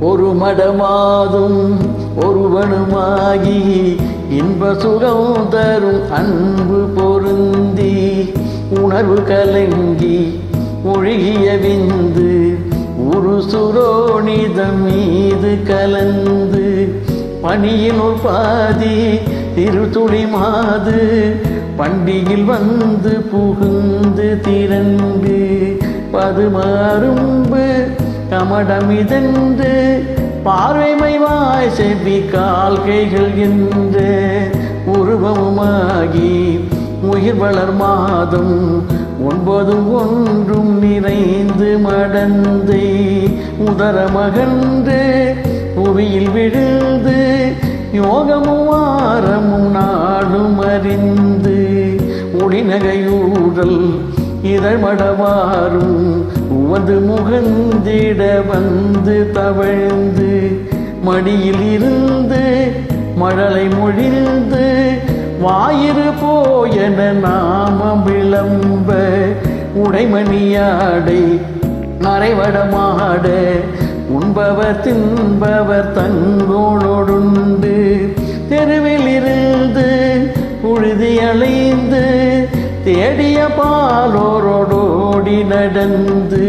ஒரு மடமாதும் ஒருவனுமாகி இன்ப சுகம் தரும் அன்பு பொருந்தி உணர்வு கலங்கி ஒழுகிய விந்து ஒரு சுரோனிதம் மீது கலந்து பணியில் ஒரு பாதி திருத்துளி மாது பண்டிகையில் வந்து புகுந்து திரண்டு பதுமாறும்பு கமடமிதென்று பார்வைமைவாய் செவி கால் கைகள் என்ற உருவமுமாகி உயிர் வளர் மாதம் 9 ஒன்றும் நிறைந்து மடந்தை உதரமகன்று புவியில் விழுந்து யோகமும் ஆரமும் நாடும் அறிந்து ஒளிநகையூடல் இதழ்மடவாரும் உவது முகந்திட வந்து தவழ்ந்து மடியில் இருந்து மழலை மொழிந்து வாயிறு போயன நாமம் விளம்ப உடைமணியாடை நரைவடமாட உண்பவர் தின்பவர் தங்கோளோடுண்டு தெருவில் இருந்து உழுதி அலைந்து தேடிய பாலோரோடோடி நடந்து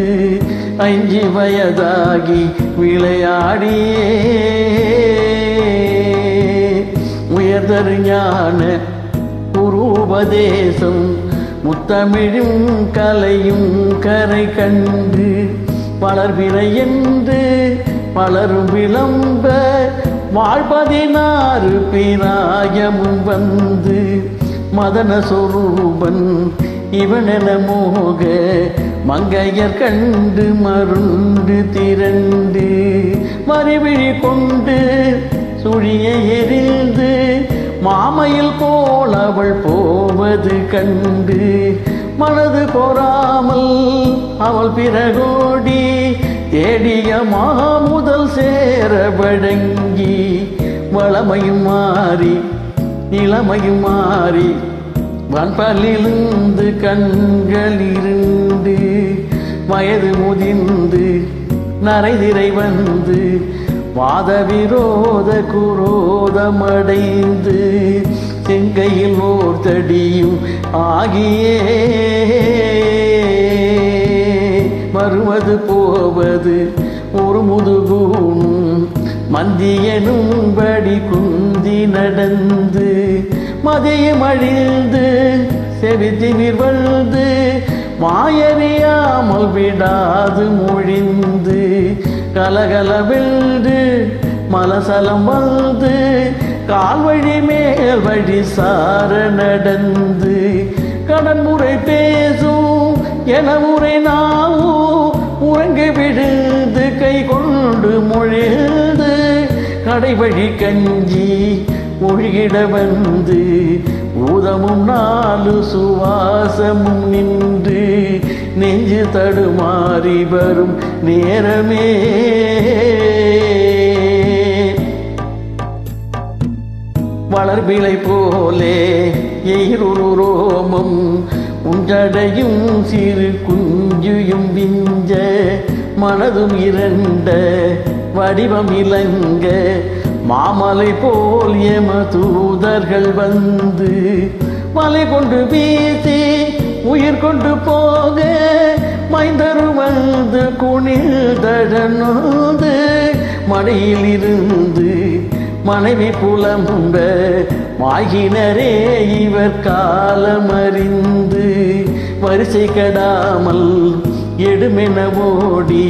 5 வயதாகி விளையாடியே உயர்தரு ஞான குருபதேசம் முத்தமிழும் கலையும் கரை கண்டு வளர்வினை என்று பலரும் விளம்ப வாழ்16 பிராயமும் வந்து மதன சொரூபன் இவனென மோக மங்கையர் கண்டு மருண்டு திரண்டு மறிவிழி கொண்டு சுழிய எரிந்து மாமையில் போல் அவள் போவது கண்டு மனது பொறாமல் அவள் பிறகோடி தேடிய மாமுதல் சேர வழங்கி வளமையும் மாறி இளமையும் மாறி வன்பலிருந்து கண்களிருந்து வயது முதிர்ந்து நரைதிரை வந்து வாத விரோத குரோதமடைந்து செங்கையில் ஓர் தடியும் ஆகியே வருவது போவது ஒரு முதுகூணும் மந்தியனும்படி குந்தி நடந்து மதியம் அழிந்து செவித்தினிர் வந்து மாயறியாமல் விடாது மொழிந்து கலகலவென்று மலசலம் வந்து கால்வழி மேல் வழி சார நடந்து கடன்முறை பேசும் என முறை நாவும் உறங்கி விழுந்து கை கொண்டு மொழிந்து கடைவழி கஞ்சி ஒழுகிட வந்து ஊதமும் 4 சுவாசமும் நின்று நெஞ்சு தடுமாறி வரும் நேரமே வளர்பிலை போலே எயிரொரு ரோமம் உண்டடையும் சிறு குஞ்சுயும் விஞ்ச மனதும் இரண்ட வடிவம் இலங்க மாமலை போல் எம தூதர்கள் வந்து மலை கொண்டு வீசி உயிர் கொண்டு போக மைந்தரு வந்து குனிதழனோது மடியில் இருந்து மனைவி புலம்ப மாகினரே இவர் காலமறிந்து வரிசை கெடாமல் எடுமென ஓடி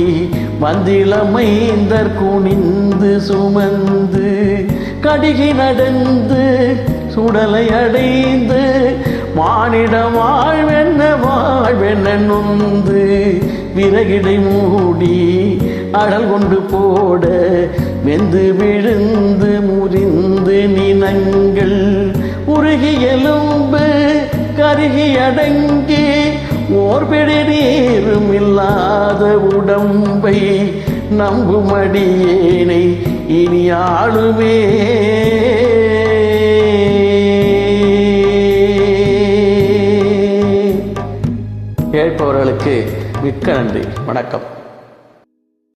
வந்திளமைந்தர் குனிந்து சுமந்து கடிகி நடந்து சுடலை அடைந்து மானிட வாழ்வென்ன நொந்து விறகிடை மூடி அடல் கொண்டு போட வெந்து விழுந்து முறிந்து நினங்கள் உருகி எலும்பு கருகி அடங்கி ஓர்பிடி நீரும் இல்லாத உடம்பை நம்புமடியேனை இனி ஆளுமே. கேட்பவர்களுக்கு மிக்க நன்றி. வணக்கம்.